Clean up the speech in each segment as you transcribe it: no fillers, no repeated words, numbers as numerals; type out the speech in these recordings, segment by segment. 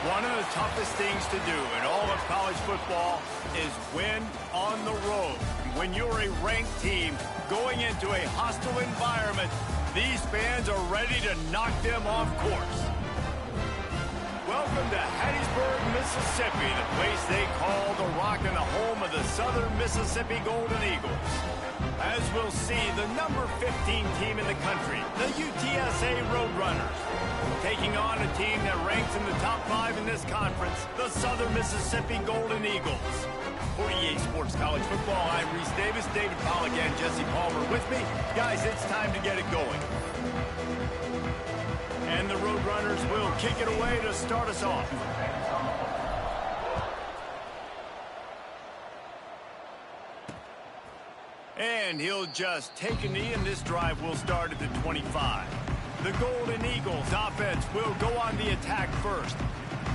One of the toughest things to do in all of college football is win on the road. When you're a ranked team going into a hostile environment, these fans are ready to knock them off course. Welcome to Hattiesburg, Mississippi, the place they call the Rock and the home of the Southern Mississippi Golden Eagles. As we'll see, the number 15 team in the country, the UTSA Roadrunners, taking on a team that ranks in the top 5 in this conference, the Southern Mississippi Golden Eagles. For EA Sports College Football, I'm Reese Davis, David Pollack, and Jesse Palmer with me. Guys, it's time to get it going. And the Roadrunners will kick it away to start us off. And he'll just take a knee, and this drive will start at the 25. The Golden Eagles offense will go on the attack first.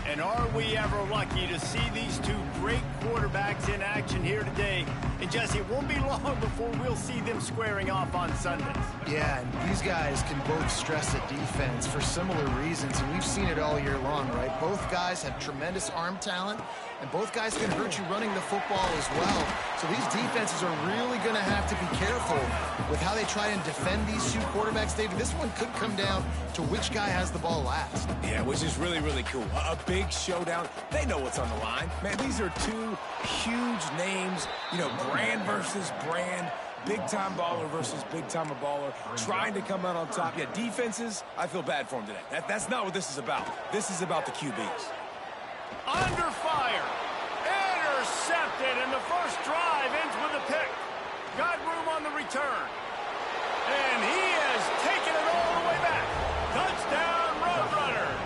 And are we ever lucky to see these two great quarterbacks in action here today? And Jesse, it won't be long before we'll see them squaring off on Sundays. Yeah, and these guys can both stress a defense for similar reasons, and we've seen it all year long, right? Both guys have tremendous arm talent, and both guys can hurt you running the football as well. So these defenses are really going to have to be careful with how they try and defend these two quarterbacks. David, this one could come down to which guy has the ball last. Yeah, which is really, really cool. A big showdown. They know what's on the line. Man, these are two huge names, you know, brand versus brand. Big-time baller versus big-time baller, trying to come out on top. Yeah, defenses, I feel bad for them today. That's not what this is about. This is about the QBs. Under fire. Intercepted, and the first drive ends with a pick. Got room on the return. And he has taken it all the way back. Touchdown, Roadrunners.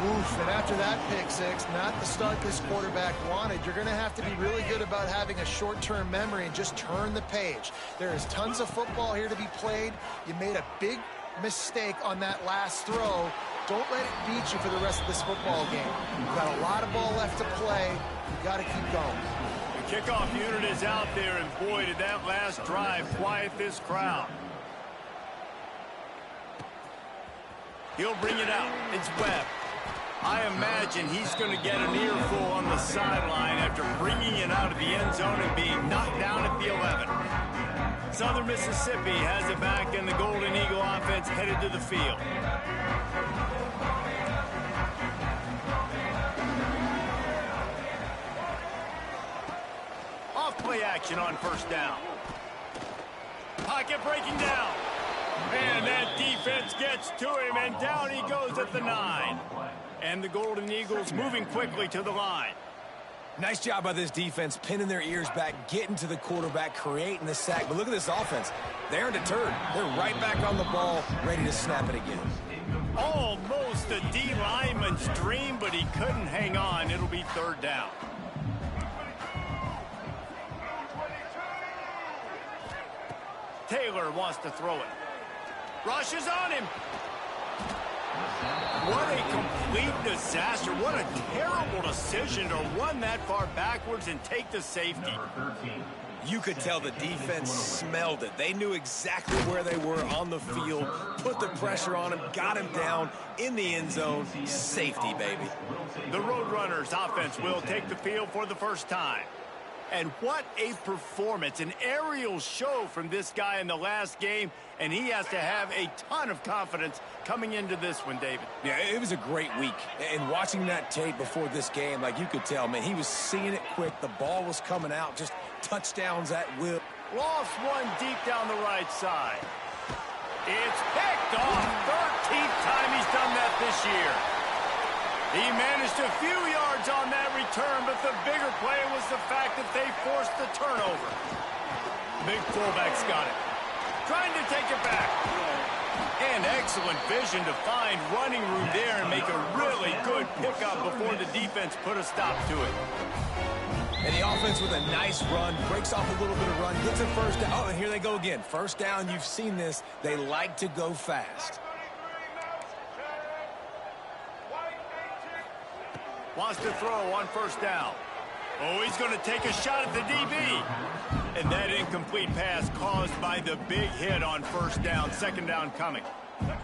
Oof, and after that pick six, not the start this quarterback wanted. You're going to have to be really good about having a short-term memory and just turn the page. There is tons of football here to be played. You made a big mistake on that last throw. Don't let it beat you for the rest of this football game. You've got a lot of ball left to play. You've got to keep going. The kickoff unit is out there, and boy, did that last drive quiet this crowd. He'll bring it out. It's Webb. I imagine he's going to get an earful on the sideline after bringing it out of the end zone and being knocked down at the 11. Southern Mississippi has it back, and the Golden Eagle offense headed to the field. Off-play action on first down. Pocket breaking down. And that defense gets to him, and down he goes at the 9. And the Golden Eagles moving quickly to the line. Nice job by this defense, pinning their ears back, getting to the quarterback, creating the sack. But look at this offense. They aren't deterred. They're right back on the ball, ready to snap it again. Almost a D lineman's dream, but he couldn't hang on. It'll be third down. Taylor wants to throw it. Rushes on him. What a complete disaster. What a terrible decision to run that far backwards and take the safety. You could tell the defense smelled it. They knew exactly where they were on the field, put the pressure on him, got him down in the end zone. Safety, baby. The Roadrunners offense will take the field for the first time. And what a performance, an aerial show from this guy in the last game, and he has to have a ton of confidence coming into this one, David. Yeah, it was a great week. And watching that tape before this game, like you could tell, man, he was seeing it quick. The ball was coming out, just touchdowns at will. Lost one deep down the right side. It's picked off. 13th time he's done that this year. He managed a few yards on that return, but the bigger play was the fact that they forced the turnover. Big fullback's got it. Trying to take it back. And excellent vision to find running room there and make a really good pickup before the defense put a stop to it. And the offense with a nice run, breaks off a little bit of run, gets a first down. Oh, and here they go again. First down, you've seen this. They like to go fast. Wants to throw on first down. Oh, he's going to take a shot at the DB. And that incomplete pass caused by the big hit on first down. Second down coming.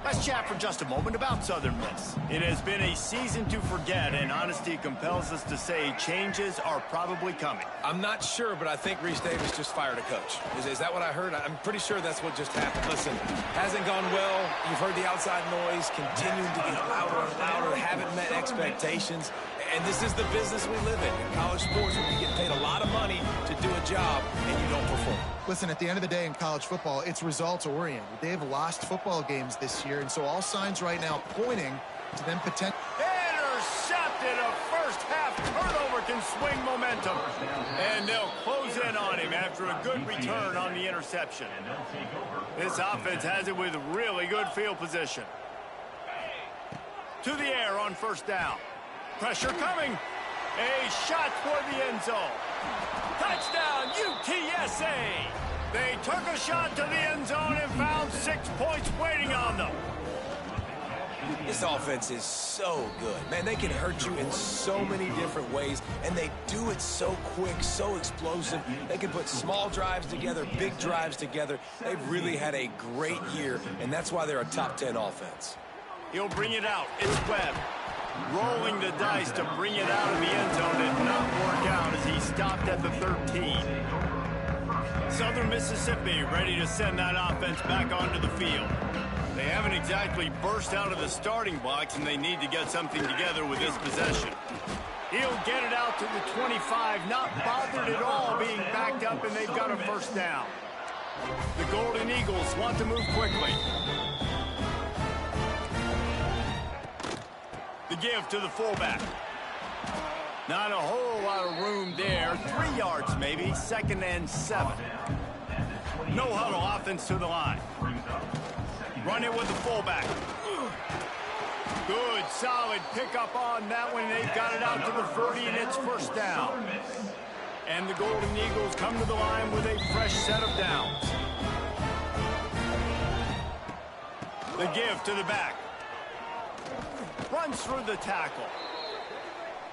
Let's chat for just a moment about Southern Miss. It has been a season to forget, and honesty compels us to say changes are probably coming. I'm not sure, but I think Reese Davis just fired a coach. Is that what I heard? I'm pretty sure that's what just happened. Listen, hasn't gone well. You've heard the outside noise, continuing to get louder and louder, haven't met expectations. And this is the business we live in college sports, where you get paid a lot of money to do a job and you don't perform. Listen, at the end of the day in college football, it's results-oriented. They've lost football games this year, and so all signs right now pointing to them potentially. Intercepted. A first-half turnover can swing momentum. And they'll close in on him after a good return on the interception. This offense has it with really good field position. To the air on first down. Pressure coming. A shot toward the end zone. Touchdown, UTSA. They took a shot to the end zone and found 6 points waiting on them. This offense is so good. Man, they can hurt you in so many different ways, and they do it so quick, so explosive. They can put small drives together, big drives together. They've really had a great year, and that's why they're a top 10 offense. He'll bring it out. It's Webb. Rolling the dice to bring it out of the end zone did not work out as he stopped at the 13. Southern Mississippi ready to send that offense back onto the field. They haven't exactly burst out of the starting blocks, and they need to get something together with this possession. He'll get it out to the 25, not bothered at all being backed up, and they've got a first down. The Golden Eagles want to move quickly. The give to the fullback. Not a whole lot of room there. 3 yards maybe. 2nd and 7. No huddle offense to the line. Run it with the fullback. Good, solid pickup on that one. They've got it out to the 30, and it's first down. And the Golden Eagles come to the line with a fresh set of downs. The give to the back. Runs through the tackle.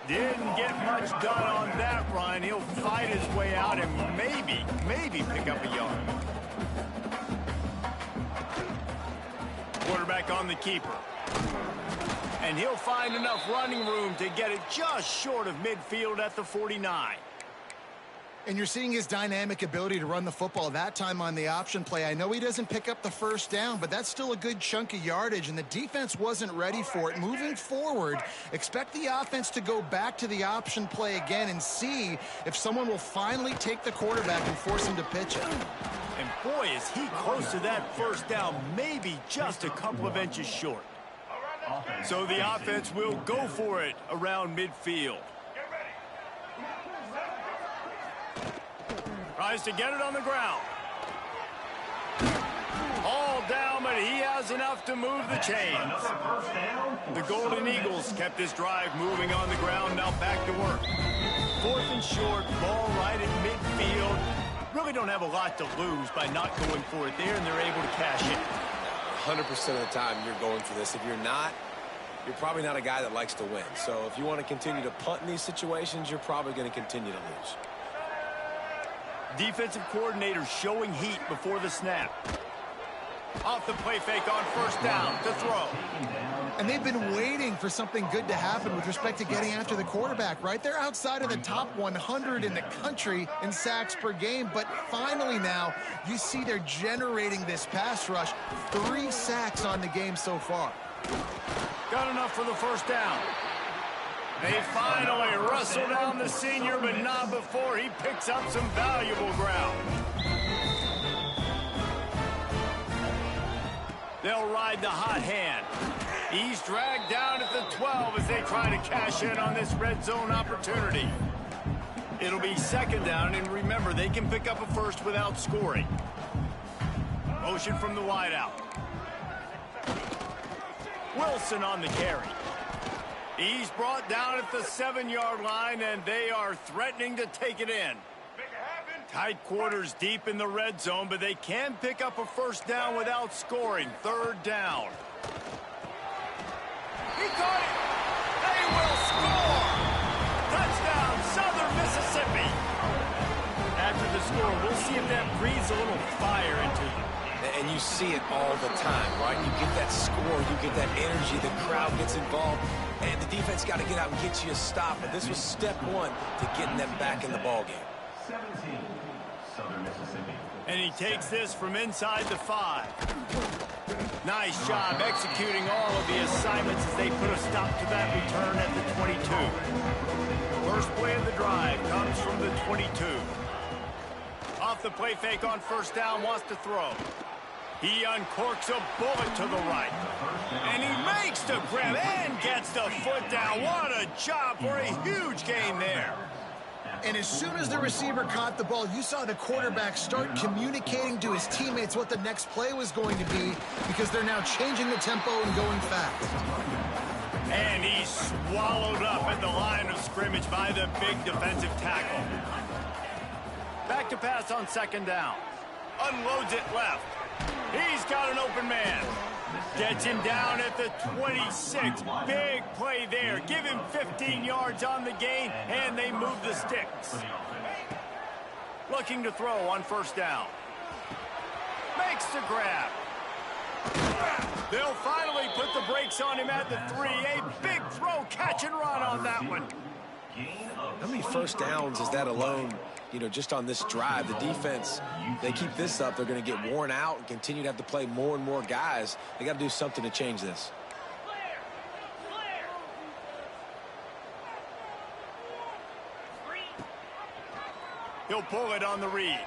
Didn't get much done on that run. He'll fight his way out and maybe pick up a yard. Quarterback on the keeper. And he'll find enough running room to get it just short of midfield at the 49. And you're seeing his dynamic ability to run the football that time on the option play. I know he doesn't pick up the first down, but that's still a good chunk of yardage, and the defense wasn't ready for it. Moving forward, expect the offense to go back to the option play again and see if someone will finally take the quarterback and force him to pitch it. And boy, is he close to that first down, maybe just a couple of inches short. So the offense will go for it around midfield. Tries to get it on the ground. All down, but he has enough to move the chains. The Golden Eagles kept this drive moving on the ground, now back to work. 4th and short, ball right at midfield. Really don't have a lot to lose by not going for it there, and they're able to cash in. 100% of the time you're going for this. If you're not, you're probably not a guy that likes to win. So if you want to continue to punt in these situations, you're probably going to continue to lose. Defensive coordinator showing heat before the snap. Off the play fake on first down to throw. And they've been waiting for something good to happen with respect to getting after the quarterback, right? They're outside of the top 100 in the country in sacks per game, but finally now you see they're generating this pass rush. 3 sacks on the game so far. Got enough for the first down. They finally wrestle down the senior, but not before he picks up some valuable ground. They'll ride the hot hand. He's dragged down at the 12 as they try to cash in on this red zone opportunity. It'll be 2nd down, and remember, they can pick up a first without scoring. Motion from the wideout. Wilson on the carry. He's brought down at the 7-yard line, and they are threatening to take it in. Tight quarters deep in the red zone, but they can pick up a first down without scoring. 3rd down. He caught it. They will score. Touchdown, Southern Mississippi. After the score, we'll see if that breathes a little fire into them. And you see it all the time, right? You get that score, you get that energy, the crowd gets involved, and the defense got to get out and get you a stop. But this was step one to getting them back in the ballgame. 17, Southern Mississippi. And he takes this from inside the 5. Nice job executing all of the assignments as they put a stop to that return at the 22. First play of the drive comes from the 22. Off the play fake on first down, wants to throw. He uncorks a bullet to the right. And he makes the grab and gets the foot down. What a job for a huge gain there. And as soon as the receiver caught the ball, you saw the quarterback start communicating to his teammates what the next play was going to be, because they're now changing the tempo and going fast. And he's swallowed up at the line of scrimmage by the big defensive tackle. Back to pass on second down. Unloads it left. He's got an open man. Gets him down at the 26. Big play there. Give him 15 yards on the gain, and they move the sticks. Looking to throw on first down. Makes the grab. They'll finally put the brakes on him at the 3. A big throw, catch and run on that one. How many first downs is that alone, just on this drive? The defense, they keep this up, they're going to get worn out and continue to have to play more and more guys. They got to do something to change this. He'll pull it on the read.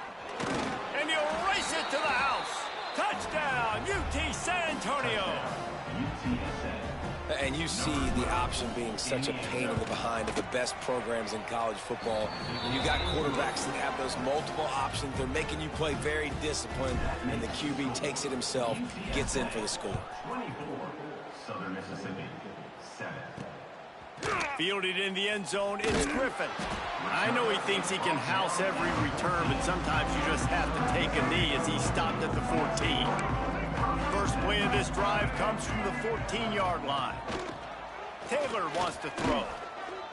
And he'll race it to the house. Touchdown, UT San Antonio. And you see the option being such a pain in the behind of the best programs in college football. When you got quarterbacks that have those multiple options, they're making you play very disciplined, and the QB takes it himself, gets in for the score. 24, Southern Mississippi, 7. Fielded in the end zone, it's Griffin. I know he thinks he can house every return, but sometimes you just have to take a knee as he stopped at the 14. First play of this drive comes from the 14-yard line. Taylor wants to throw.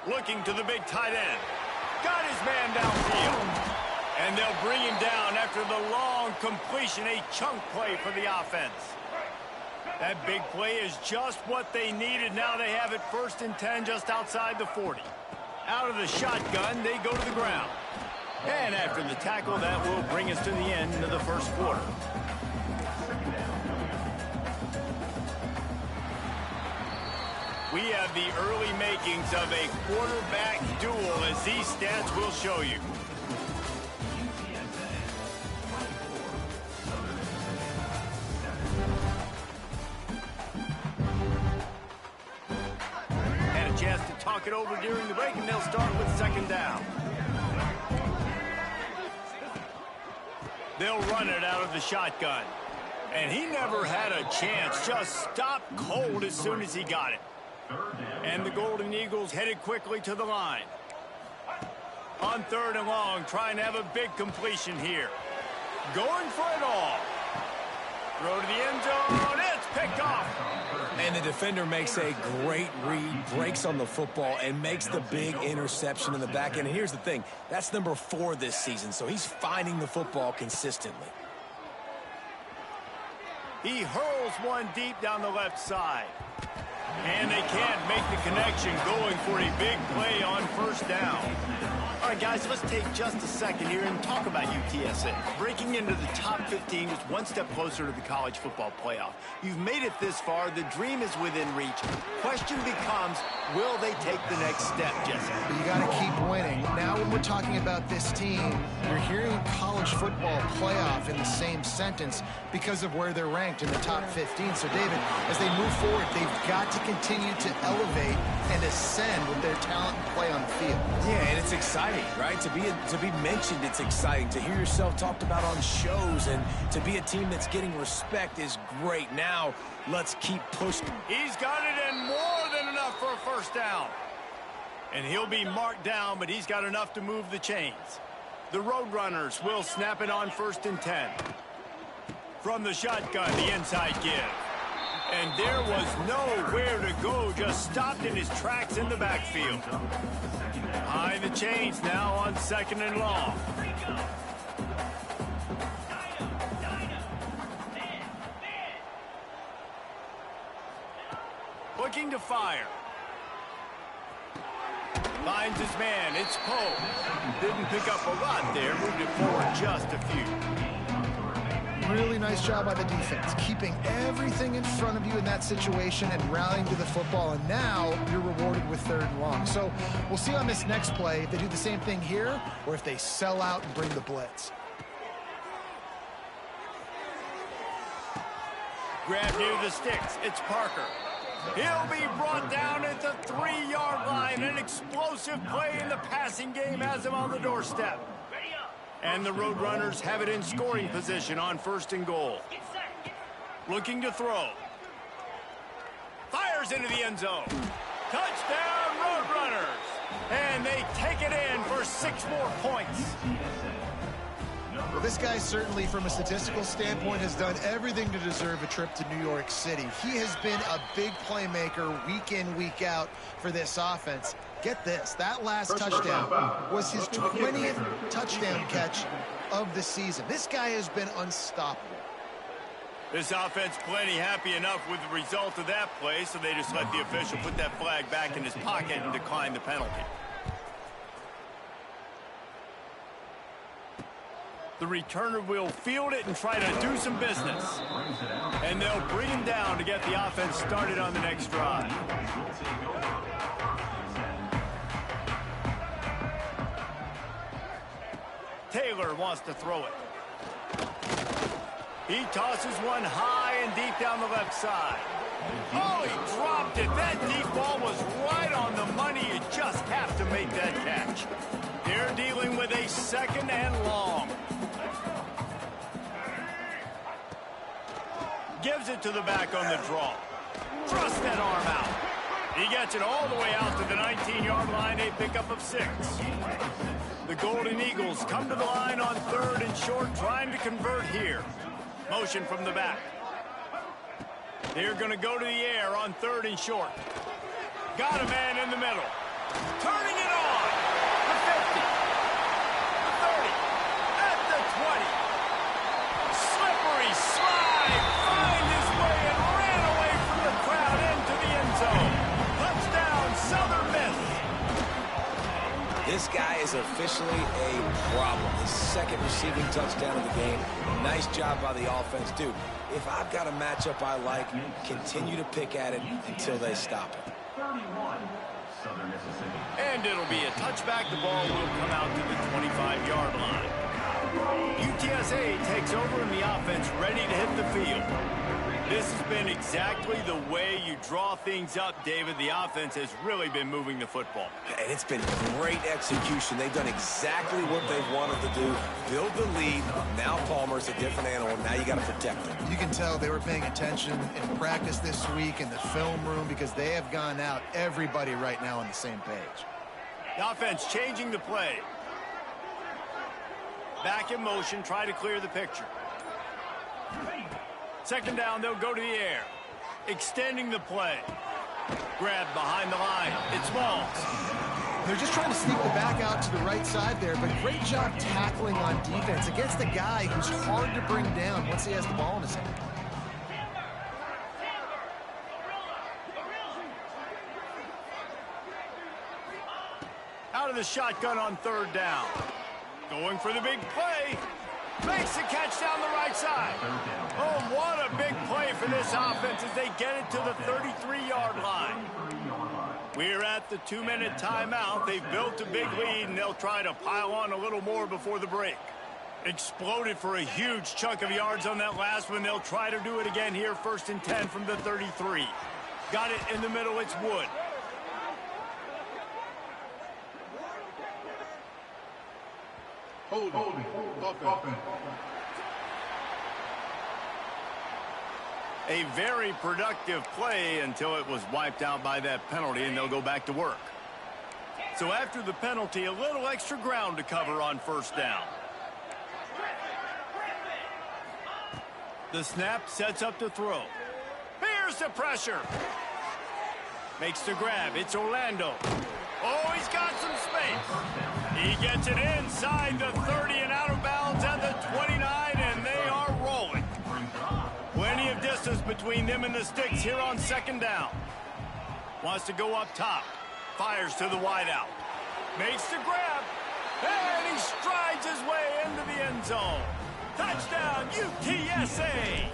Looking to the big tight end. Got his man downfield. And they'll bring him down after the long completion, a chunk play for the offense. That big play is just what they needed. Now they have it 1st and 10 just outside the 40. Out of the shotgun, they go to the ground. And after the tackle, that will bring us to the end of the first quarter. We have the early makings of a quarterback duel, as these stats will show you. Had a chance to talk it over during the break, and they'll start with second down. They'll run it out of the shotgun. And he never had a chance, just stopped cold as soon as he got it. And the Golden Eagles headed quickly to the line. On 3rd and long, trying to have a big completion here. Going for it all. Throw to the end zone. It's picked off. And the defender makes a great read, breaks on the football, and makes the big interception in the back end. And here's the thing. That's number 4 this season, so he's finding the football consistently. He hurls one deep down the left side. And they can't make the connection, going for a big play on first down. All right, guys, let's take just a second here and talk about UTSA. Breaking into the top 15 is one step closer to the college football playoff. You've made it this far. The dream is within reach. Question becomes, will they take the next step, Jesse? You got to keep winning. Now when we're talking about this team, you're hearing college football playoff in the same sentence because of where they're ranked in the top 15. So, David, as they move forward, they've got to continue to elevate and ascend with their talent and play on the field. Yeah, and it's exciting, right? To be mentioned, it's exciting. To hear yourself talked about on shows and to be a team that's getting respect is great. Now, let's keep pushing. He's got it and more than enough for a first down. And he'll be marked down, but he's got enough to move the chains. The Roadrunners will snap it on 1st and 10. From the shotgun, the inside give. And there was nowhere to go, just stopped in his tracks in the backfield. High the chains now on 2nd and long. waiting to fire. Finds his man. It's Poe. Didn't pick up a lot there. Moved it forward just a few. Really nice job by the defense, keeping everything in front of you in that situation and rallying to the football, and now you're rewarded with 3rd and long. So we'll see on this next play if they do the same thing here or if they sell out and bring the blitz. Grab near the sticks. It's Parker. He'll be brought down at the 3-yard line. An explosive play in the passing game has him on the doorstep. And the Roadrunners have it in scoring position on 1st and goal. Looking to throw. Fires into the end zone. Touchdown, Roadrunners. And they take it in for 6 more points. Well, this guy certainly, from a statistical standpoint, has done everything to deserve a trip to New York City. He has been a big playmaker week in, week out for this offense. Get this, that last touchdown was his 20th touchdown catch of the season. This guy has been unstoppable. This offense plenty happy enough with the result of that play, so they just let the official put that flag back in his pocket and decline the penalty. The returner will field it and try to do some business. And they'll bring him down to get the offense started on the next drive. Taylor wants to throw it. He tosses one high and deep down the left side. Oh, he dropped it. That deep ball was right on the money. You just have to make that catch. They're dealing with a 2nd and long. Gives it to the back on the draw. Thrust that arm out. He gets it all the way out to the 19-yard line, a pickup of 6. The Golden Eagles come to the line on 3rd and short, trying to convert here. Motion from the back. They're going to go to the air on 3rd and short. Got a man in the middle. Turning it on. The 50. The 30. At the 20. Slippery slide. Find his way and ran away from the crowd into the end zone. Touchdown, Southern Miss. This guy is officially a problem. His 2nd receiving touchdown of the game. Nice job by the offense. Dude, if I've got a matchup I like, continue to pick at it until they stop it. 31, Southern Mississippi. And it'll be a touchback. The ball will come out to the 25-yard line. UTSA takes over in the offense, ready to hit the field. This has been exactly the way you draw things up, David. The offense has really been moving the football. And it's been great execution. They've done exactly what they've wanted to do. Build the lead. Now Palmer's a different animal. Now you got to protect him. You can tell they were paying attention in practice this week in the film room because they have gone out, everybody right now on the same page. The offense changing the play. Back in motion, try to clear the picture. 2nd down, they'll go to the air. Extending the play. Grab behind the line. It's Smalls. They're just trying to sneak the back out to the right side there, but great job tackling on defense against a guy who's hard to bring down once he has the ball in his hand. Out of the shotgun on 3rd down. Going for the big play. Makes the catch down the right side. Oh, what a big play for this offense as they get it to the 33-yard line. We're at the 2-minute timeout. They've built a big lead, and they'll try to pile on a little more before the break. Exploded for a huge chunk of yards on that last one. They'll try to do it again here, 1st and 10 from the 33. Got it in the middle. It's Wood. A very productive play until it was wiped out by that penalty, and they'll go back to work. So after the penalty, a little extra ground to cover on 1st down. The snap sets up to throw. Here's the pressure. Makes the grab. It's Orlando. Oh, he's got some space. He gets it inside the 30 and out of bounds at the 29, and they are rolling. Plenty of distance between them and the sticks here on 2nd down. Wants to go up top. Fires to the wideout. Makes the grab. And he strides his way into the end zone. Touchdown, UTSA.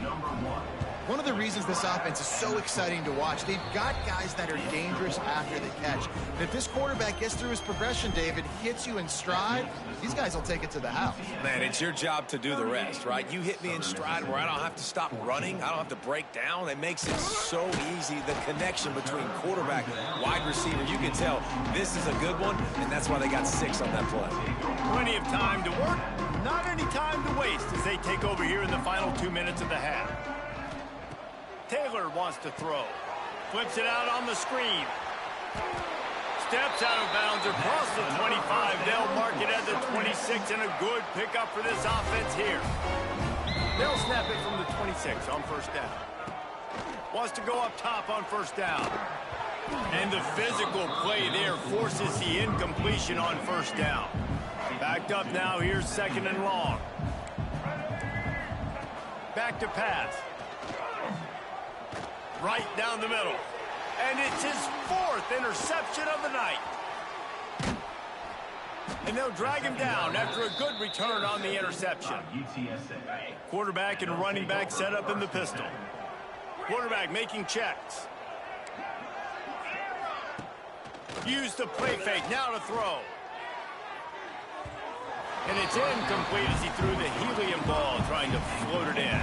Number 1. One of the reasons this offense is so exciting to watch, they've got guys that are dangerous after the catch. And if this quarterback gets through his progression, David, hits you in stride, these guys will take it to the house. Man, it's your job to do the rest, right? You hit me in stride where I don't have to stop running. I don't have to break down. It makes it so easy, the connection between quarterback and wide receiver. You can tell this is a good one, and that's why they got 6 on that play. Plenty of time to work, not any time to waste as they take over here in the final 2 minutes of the half. Taylor wants to throw. Flips it out on the screen. Steps out of bounds across the 25. They'll mark it at the 26, and a good pickup for this offense here. They'll snap it from the 26 on first down. Wants to go up top on first down. And the physical play there forces the incompletion on first down. Backed up now, here's 2nd and long. Back to pass. Right down the middle. And it's his 4th interception of the night. And they'll drag him down after a good return on the interception. Quarterback and running back set up in the pistol. Quarterback making checks. Use the play fake, now to throw. And it's incomplete as he threw the helium ball, trying to float it in.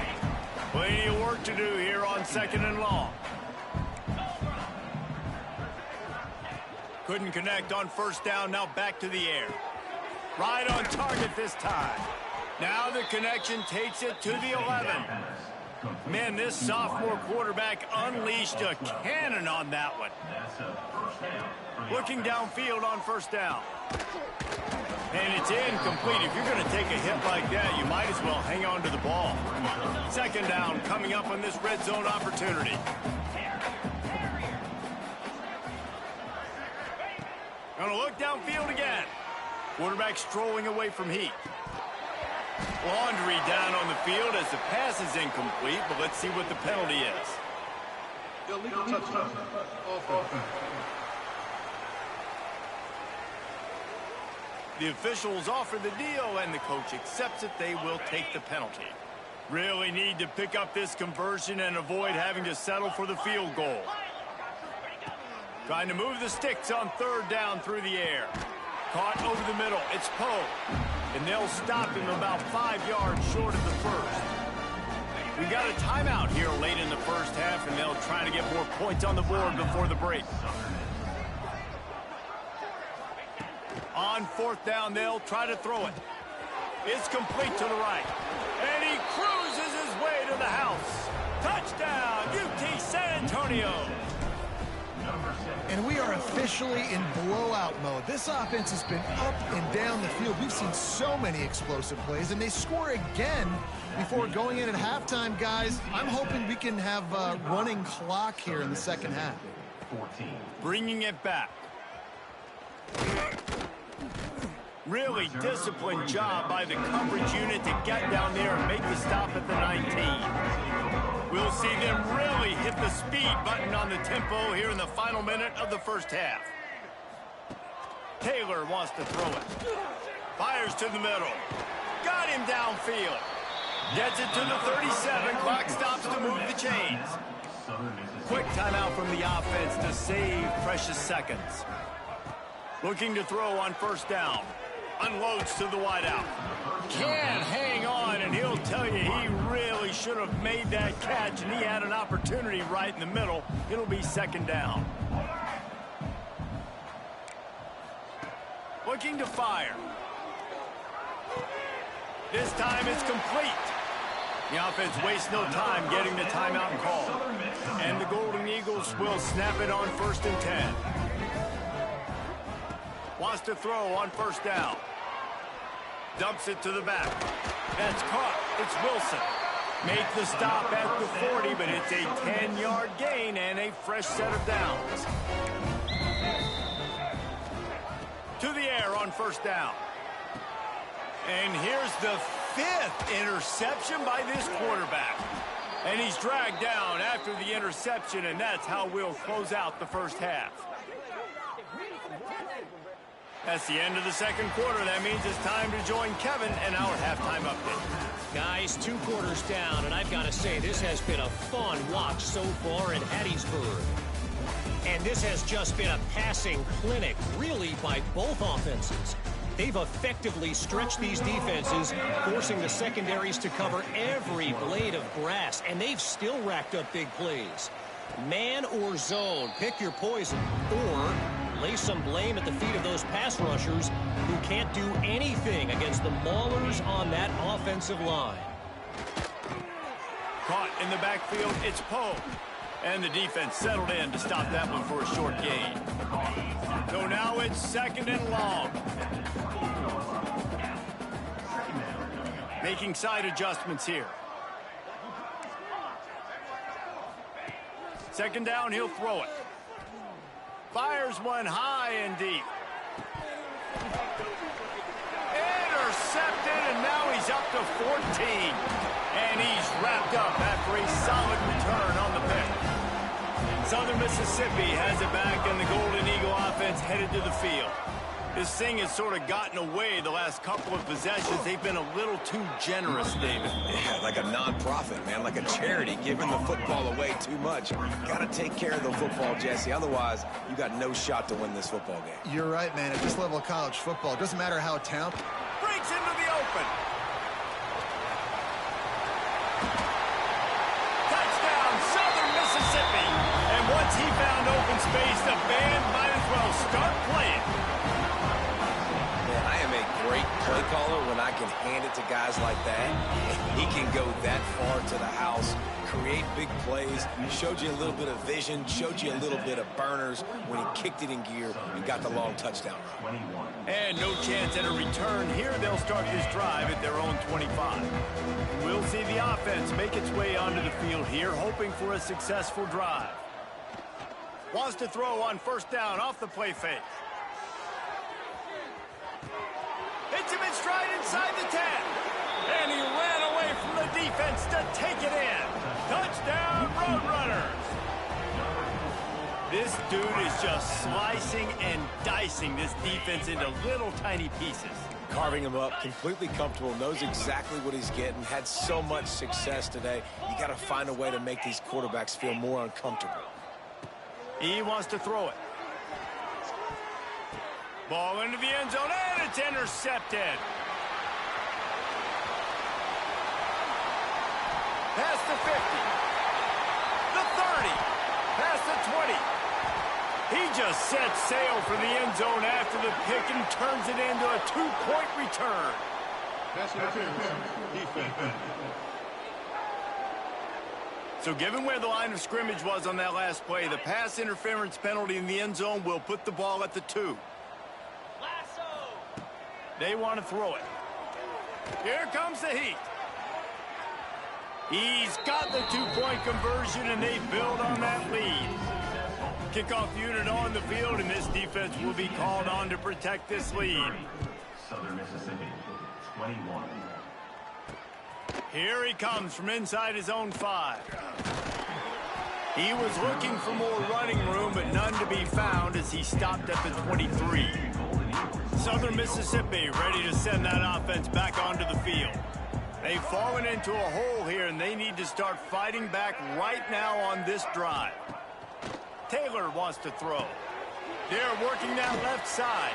Plenty of work to do here on 2nd and long. Couldn't connect on first down, now back to the air. Right on target this time. Now the connection takes it to the 11. Man, this sophomore quarterback unleashed a cannon on that one. Looking downfield on first down. And it's incomplete. If you're going to take a hit like that, you might as well hang on to the ball. 2nd down coming up on this red zone opportunity. Going to look downfield again. Quarterback strolling away from heat. Laundry down on the field as the pass is incomplete, but let's see what the penalty is. Illegal touchdown. Offense. The officials offer the deal, and the coach accepts it. They will take the penalty. Really need to pick up this conversion and avoid having to settle for the field goal. Trying to move the sticks on 3rd down through the air. Caught over the middle. It's Poe. And they'll stop him about 5 yards short of the first. We got a timeout here late in the first half, and they'll try to get more points on the board before the break. On 4th down, they'll try to throw it. It's complete to the right. And he cruises his way to the house. Touchdown, UT San Antonio. And we are officially in blowout mode. This offense has been up and down the field. We've seen so many explosive plays, and they score again before going in at halftime, guys. I'm hoping we can have a running clock here in the second half. 14. Bringing it back. Really disciplined job by the coverage unit to get down there and make the stop at the 19. We'll see them really hit the speed button on the tempo here in the final minute of the first half. Taylor wants to throw it. Fires to the middle. Got him downfield. Gets it to the 37. Clock stops to move the chains. Quick timeout from the offense to save precious seconds. Looking to throw on first down. Unloads to the wideout. Can't hang on, and he'll tell you he really should have made that catch, and he had an opportunity right in the middle. It'll be 2nd down. Looking to fire. This time it's complete. The offense wastes no time getting the timeout call. And the Golden Eagles will snap it on 1st and 10. Wants to throw on first down. Dumps it to the back. That's caught. It's Wilson. Make the stop at the 40, but it's a 10-yard gain and a fresh set of downs. To the air on first down. And here's the 5th interception by this quarterback. And he's dragged down after the interception, and that's how we'll close out the first half. That's the end of the second quarter. That means it's time to join Kevin and our halftime update. Guys, 2 quarters down, and I've got to say, this has been a fun watch so far in Hattiesburg. And this has just been a passing clinic, really, by both offenses. They've effectively stretched these defenses, forcing the secondaries to cover every blade of grass, and they've still racked up big plays. Man or zone, pick your poison, or lay some blame at the feet of those pass rushers who can't do anything against the maulers on that offensive line. Caught in the backfield, it's Poe. And the defense settled in to stop that one for a short gain. So now it's second and long. Making side adjustments here. Second down, he'll throw it. Fires one high and deep. Intercepted, and now he's up to 14. And he's wrapped up after a solid return on the pick. Southern Mississippi has it back, and the Golden Eagle offense headed to the field. This thing has sort of gotten away the last couple of possessions. They've been a little too generous, David. Yeah, like a non-profit, man, like a charity, giving the football away too much. Got to take care of the football, Jesse. Otherwise, you got no shot to win this football game. You're right, man. At this level of college football, it doesn't matter how talented. Breaks into the open. Touchdown, Southern Mississippi. And once he found open space, the band might as well start playing. Great play caller when I can hand it to guys like that. He can go that far to the house, create big plays, showed you a little bit of vision, showed you a little bit of burners when he kicked it in gear and got the long touchdown run. And no chance at a return here. They'll start this drive at their own 25. We'll see the offense make its way onto the field here, hoping for a successful drive. Wants to throw on first down off the play fake. Hits him in stride inside the 10. And he ran away from the defense to take it in. Touchdown, Roadrunners. This dude is just slicing and dicing this defense into little tiny pieces. Carving him up, completely comfortable, knows exactly what he's getting, had so much success today. You got to find a way to make these quarterbacks feel more uncomfortable. He wants to throw it. Ball into the end zone, and it's intercepted. Past the 50. The 30. Past the 20. He just sets sail for the end zone after the pick and turns it into a 2-point return. Pass interference. Defense. So given where the line of scrimmage was on that last play, the pass interference penalty in the end zone will put the ball at the 2. They want to throw it. Here comes the heat. He's got the 2-point conversion, and they build on that lead. Kickoff unit on the field, and this defense will be called on to protect this lead. Southern Mississippi, 21. Here he comes from inside his own 5. He was looking for more running room, but none to be found as he stopped at the 23. Southern Mississippi ready to send that offense back onto the field. They've fallen into a hole here, and they need to start fighting back right now on this drive. Taylor wants to throw. They're working that left side.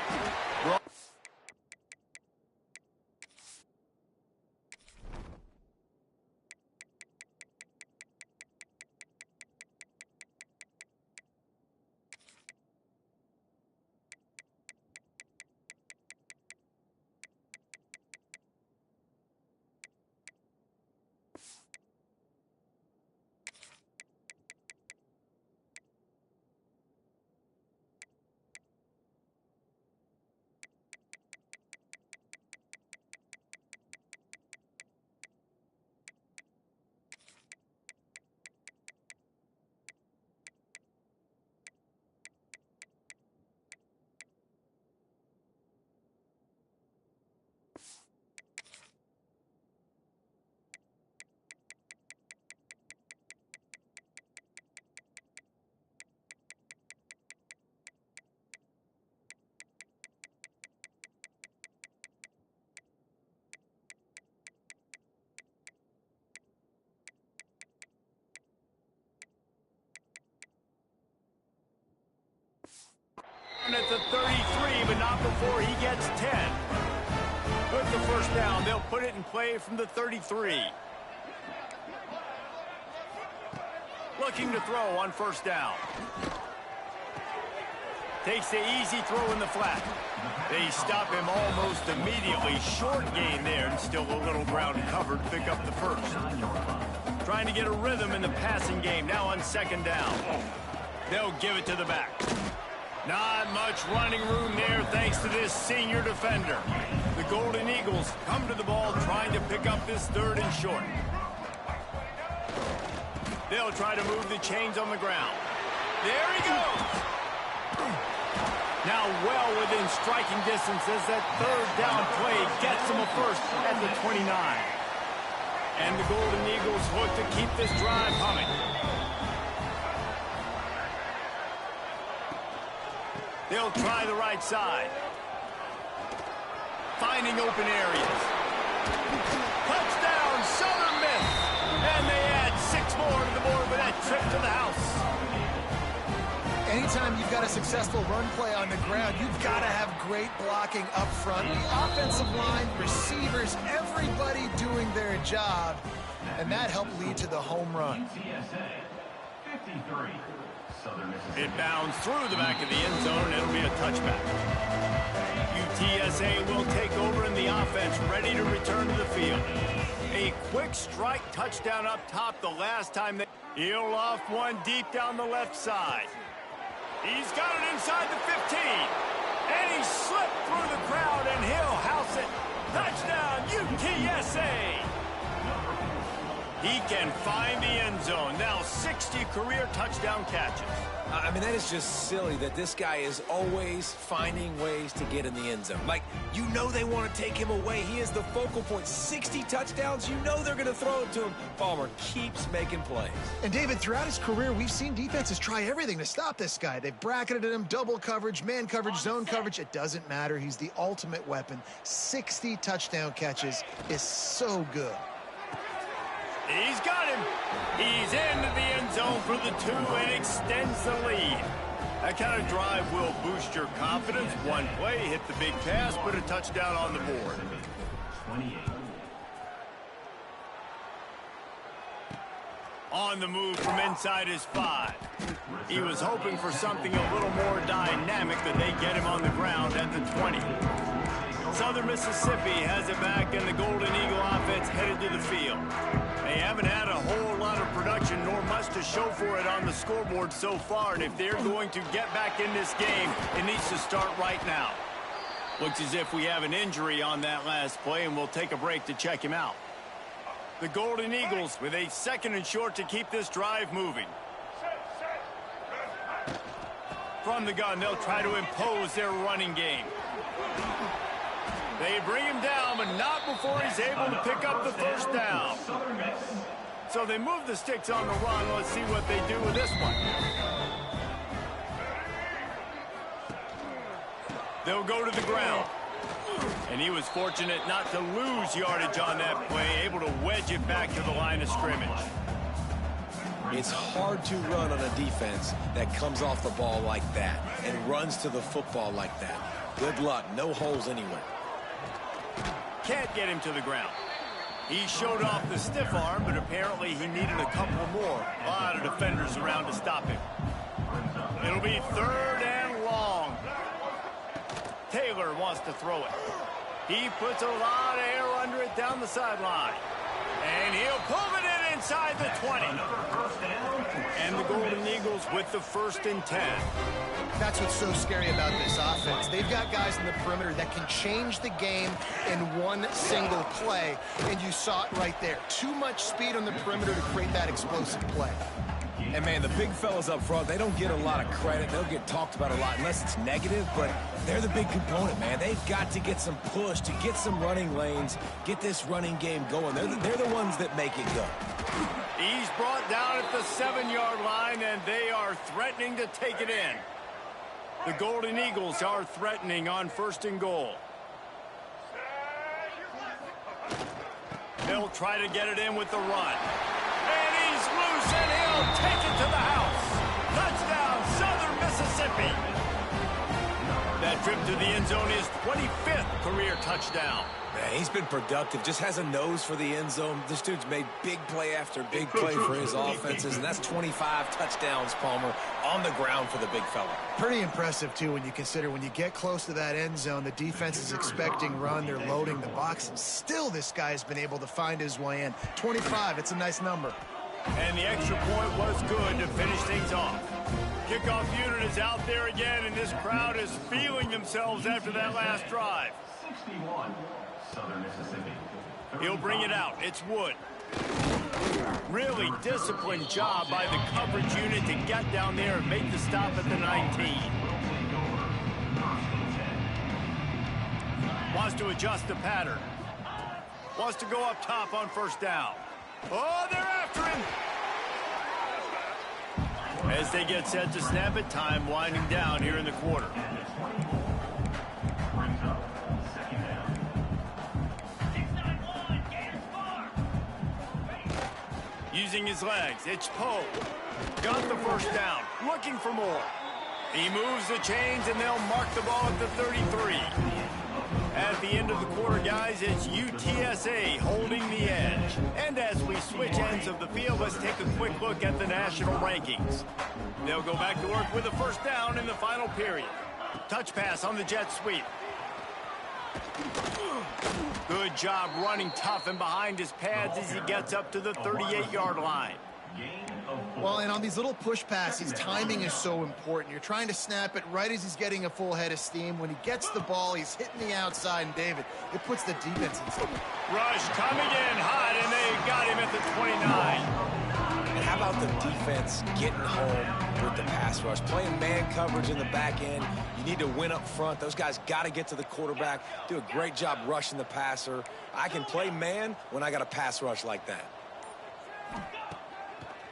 the 33, but not before he gets 10. With the first down, they'll put it in play from the 33. Looking to throw on first down. Takes the easy throw in the flat. They stop him almost immediately. Short gain there, and still a little ground covered to pick up the first. Trying to get a rhythm in the passing game, now on second down. They'll give it to the back. Not much running room there thanks to this senior defender. The Golden Eagles come to the ball trying to pick up this third and short. They'll try to move the chains on the ground. There he goes. Now well within striking distance as that third down play gets them a first at the 29. And the Golden Eagles look to keep this drive humming. They'll try the right side. Finding open areas. Touchdown, Southern Miss. And they add 6 more to the board with that trip to the house. Anytime you've got a successful run play on the ground, you've got to have great blocking up front. The offensive line, receivers, everybody doing their job. And that helped lead to the home run. It bounds through the back of the end zone, and it'll be a touchback. UTSA will take over in the offense, ready to return to the field. A quick strike touchdown up top the last time they... He'll off one deep down the left side. He's got it inside the 15. And he slipped through the crowd, and he'll house it. Touchdown, UTSA! He can find the end zone. Now 60 career touchdown catches. I mean, that is just silly that this guy is always finding ways to get in the end zone. Like, you know they want to take him away. He is the focal point. 60 touchdowns, you know they're going to throw it to him. Palmer keeps making plays. And, David, throughout his career, we've seen defenses try everything to stop this guy. They've bracketed him, double coverage, man coverage, zone coverage. It doesn't matter. He's the ultimate weapon. 60 touchdown catches is so good. He's got him. He's into the end zone for the 2 and extends the lead. That kind of drive will boost your confidence. One play, hit the big pass, put a touchdown on the board. 28. On the move from inside his 5. He was hoping for something a little more dynamic, but they get him on the ground at the 20. Southern Mississippi has it back, and the Golden Eagle offense headed to the field. They haven't had a whole lot of production, nor much to show for it on the scoreboard so far, and if they're going to get back in this game, it needs to start right now. Looks as if we have an injury on that last play, and we'll take a break to check him out. The Golden Eagles with a 2nd and short to keep this drive moving. From the gun, they'll try to impose their running game. They bring him down, but not before he's able to pick up the first down. So they move the sticks on the run. Let's see what they do with this one. They'll go to the ground. And he was fortunate not to lose yardage on that play, able to wedge it back to the line of scrimmage. It's hard to run on a defense that comes off the ball like that and runs to the football like that. Good luck. No holes anywhere. Can't get him to the ground. He showed off the stiff arm, but apparently he needed a couple more. A lot of defenders around to stop him. It'll be 3rd and long. Taylor wants to throw it. He puts a lot of air under it down the sideline. And he'll pull it in inside the 20. And the Golden Eagles with the 1st and 10. That's what's so scary about this offense. They've got guys in the perimeter that can change the game in one single play, and you saw it right there. Too much speed on the perimeter to create that explosive play. And, man, the big fellas up front, they don't get a lot of credit. They'll get talked about a lot unless it's negative, but they're the big component, man. They've got to get some push, to get some running lanes, get this running game going. They're the ones that make it go. He's brought down at the 7-yard line, and they are threatening to take it in. The Golden Eagles are threatening on 1st and goal. They'll try to get it in with the run. And he's loose, and he'll take it to the house. Touchdown, Southern Mississippi. trip to the end zone, his 25th career touchdown. Man, he's been productive, just has a nose for the end zone. This dude's made big play after big play for his offenses, and that's 25 touchdowns, Palmer, on the ground for the big fella. Pretty impressive, too, when you consider when you get close to that end zone, the defense is expecting run, they're loading the box, and still this guy's been able to find his way in. 25, it's a nice number. And the extra point was good to finish things off. Kickoff unit is out there again, and this crowd is feeling themselves after that last drive. 61, Southern Mississippi. He'll bring it out. It's Wood. Really disciplined job by the coverage unit to get down there and make the stop at the 19. Wants to adjust the pattern. Wants to go up top on first down. Oh, they're after him. As they get set to snap it, time winding down here in the quarter. Using his legs, it's Poe. Got the first down, looking for more. He moves the chains, and they'll mark the ball at the 33. At the end of the quarter, guys, it's UTSA holding the edge. And as we switch ends of the field, let's take a quick look at the national rankings. They'll go back to work with a first down in the final period. Touch pass on the jet sweep. Good job running tough and behind his pads as he gets up to the 38-yard line. Well, and on these little push passes, timing is so important. You're trying to snap it right as he's getting a full head of steam. When he gets the ball, he's hitting the outside, and David, it puts the defense in steam. Rush coming in hot, and they got him at the 29. And how about the defense getting home with the pass rush? Playing man coverage in the back end. You need to win up front. Those guys got to get to the quarterback, do a great job rushing the passer. I can play man when I got a pass rush like that.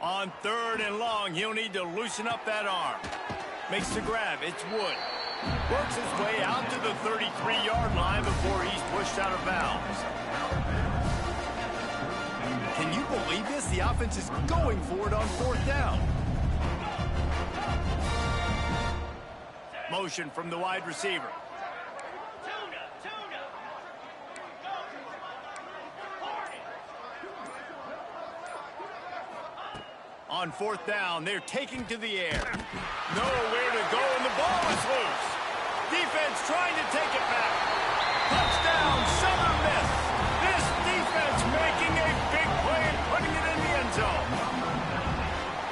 On third and long, he'll need to loosen up that arm. Makes the grab. It's Wood. Works his way out to the 33-yard line before he's pushed out of bounds. Can you believe this? The offense is going for it on fourth down. Motion from the wide receiver. On fourth down, they're taking to the air. Nowhere to go, and the ball is loose. Defense trying to take it back. Touchdown, Southern Miss. This defense making a big play and putting it in the end zone.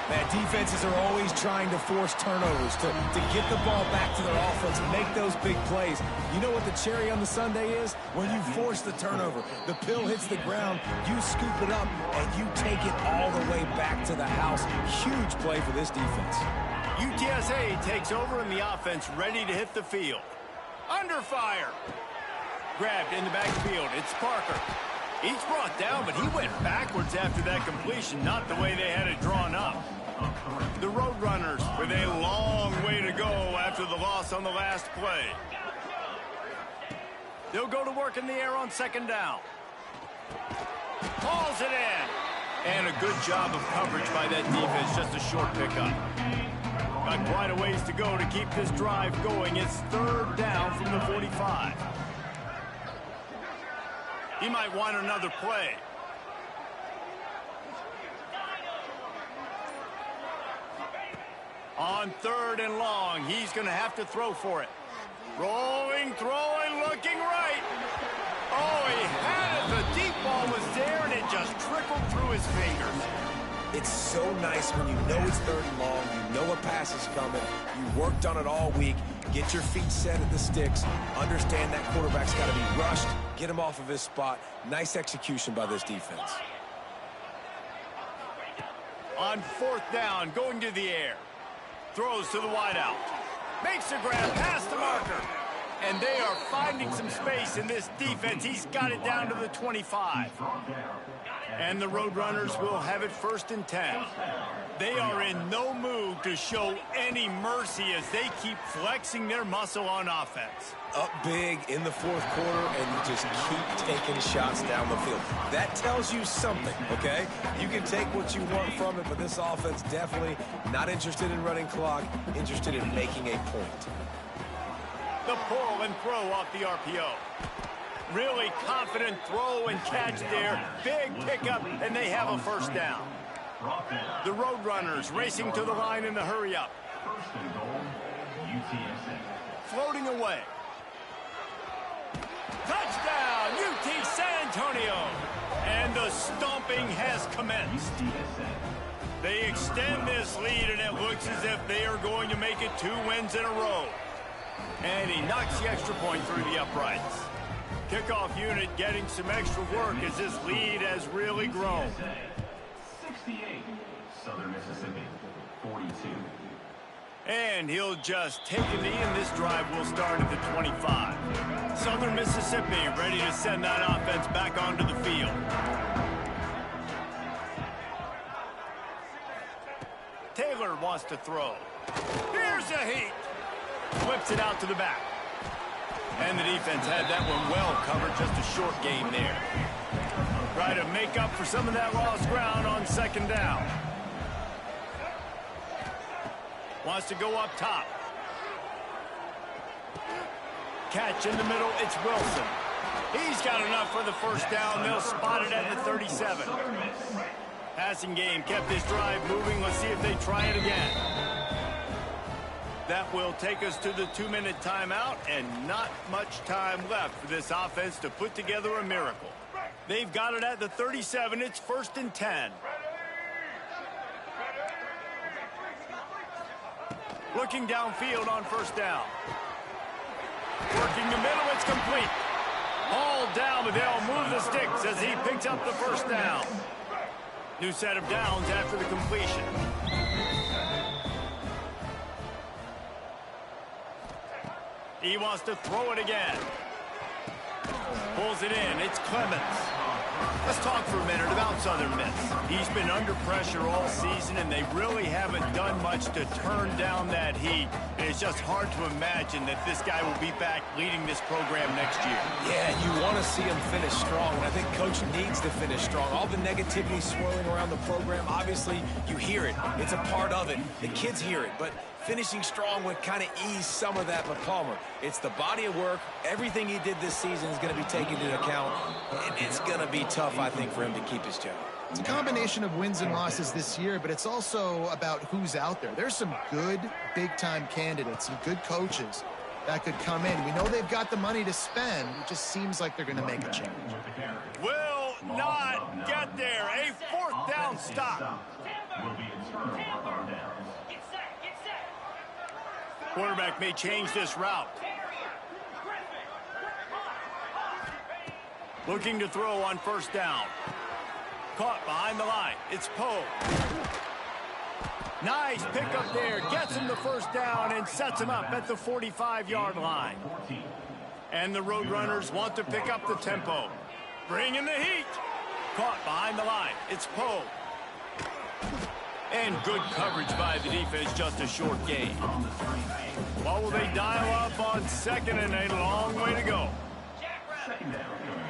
Man, defenses are always trying to force turnovers to get the ball back to their offense and make those big plays. You know what the cherry on the sundae is? When you force the turnover, the pill hits the ground, you scoop it up, and you take it all the way back to the house. Huge play for this defense. UTSA takes over and the offense ready to hit the field. Under fire. Grabbed in the backfield. It's Parker. He's brought down, but he went backwards after that completion, not the way they had it drawn up. The Roadrunners with a long way to go after the loss on the last play. They'll go to work in the air on second down. Hauls it in. And a good job of coverage by that defense, just a short pickup. Got quite a ways to go to keep this drive going. It's third down from the 45. He might want another play. On third and long, he's going to have to throw for it. Rolling, throwing, looking right. Oh, he had it. The deep ball was there, and it just trickled through his fingers. It's so nice when you know it's third and long, you know a pass is coming, you worked on it all week, get your feet set at the sticks, understand that quarterback's got to be rushed, get him off of his spot. Nice execution by this defense. On fourth down, going to the air. Throws to the wideout. Makes the grab past the marker. And they are finding some space in this defense. He's got it down to the 25. And the Roadrunners will have it first and 10. They are in no mood to show any mercy as they keep flexing their muscle on offense. Up big in the fourth quarter, and you just keep taking shots down the field. That tells you something, okay? You can take what you want from it, but this offense definitely not interested in running clock, interested in making a point. The pull and throw off the RPO. Really confident throw and catch there. Big pickup, and they have a first down. The Roadrunners racing to the line in the hurry-up. First and goal, UTSA. Floating away. Touchdown, UT San Antonio. And the stomping has commenced. They extend this lead, and it looks as if they are going to make it 2 wins in a row. And he knocks the extra point through the uprights. Kickoff unit getting some extra work as this lead has really grown. 68, Southern Mississippi, 42. And he'll just take a knee, and this drive will start at the 25. Southern Mississippi ready to send that offense back onto the field. Taylor wants to throw. Here's a heat. Whips it out to the back. And the defense had that one well covered, just a short gain there. Try to make up for some of that lost ground on second down. Wants to go up top. Catch in the middle, it's Wilson. He's got enough for the first down. They'll spot it at the 37. Passing game kept this drive moving. Let's see if they try it again. That will take us to the 2-minute timeout, and not much time left for this offense to put together a miracle. They've got it at the 37. It's 1st and 10. Looking downfield on first down. Working the middle, it's complete. All down, but they'll move the sticks as he picks up the first down. New set of downs after the completion. He wants to throw it again. Pulls it in. It's Clemens. Let's talk for a minute about Southern Miss. He's been under pressure all season, and they really haven't done much to turn down that heat. And it's just hard to imagine that this guy will be back leading this program next year. Yeah, you want to see him finish strong, and I think Coach needs to finish strong. All the negativity swirling around the program, obviously, you hear it. It's a part of it. The kids hear it, but finishing strong would kind of ease some of that. But Palmer, it's the body of work. Everything he did this season is going to be taken into account, and it's going to be tough, I think, for him to keep his job. It's a combination of wins and losses this year, but it's also about who's out there. There's some good big-time candidates, some good coaches that could come in. We know they've got the money to spend. It just seems like they're going to make a change. Will not get there. A 4th down stop. Will be a turnover on downs. Quarterback may change this route. Looking to throw on first down. Caught behind the line. It's Poe. Nice pickup there. Gets him the first down and sets him up at the 45-yard line. And the Roadrunners want to pick up the tempo. Bring in the heat. Caught behind the line. It's Poe. And good coverage by the defense, just a short gain. What will they dial up on 2nd and a long way to go?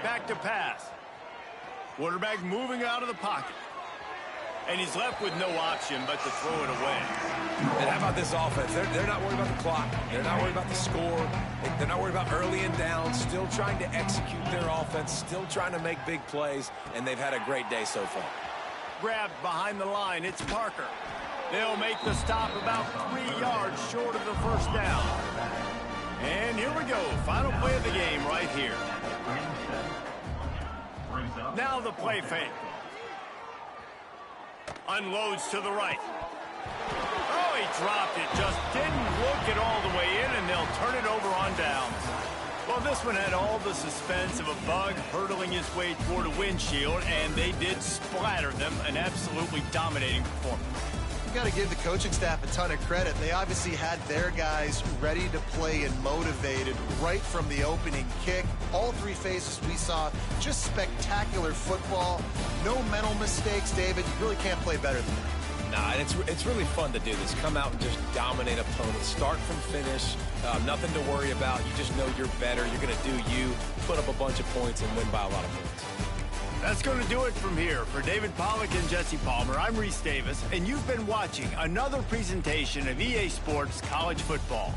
Back to pass. Quarterback moving out of the pocket. And he's left with no option but to throw it away. And how about this offense? They're not worried about the clock. They're not worried about the score. They're not worried about early and down. Still trying to execute their offense. Still trying to make big plays. And they've had a great day so far. Grabbed behind the line. It's Parker. They'll make the stop about 3 yards short of the first down. And here we go. Final play of the game right here. Now the play fake. Unloads to the right. Oh, he dropped it. Just didn't look it all the way in, and they'll turn it over on downs. Well, this one had all the suspense of a bug hurtling his way toward a windshield, and they did splatter them. An absolutely dominating performance. You got to give the coaching staff a ton of credit. They obviously had their guys ready to play and motivated right from the opening kick. All 3 phases we saw, just spectacular football. No mental mistakes, David. You really can't play better than that. Nah, and it's really fun to do this. Come out and just dominate opponents. Start from finish. Nothing to worry about. You just know you're better. You're going to do you, put up a bunch of points, and win by a lot of points. That's going to do it from here. For David Pollack and Jesse Palmer, I'm Reese Davis, and you've been watching another presentation of EA Sports College Football.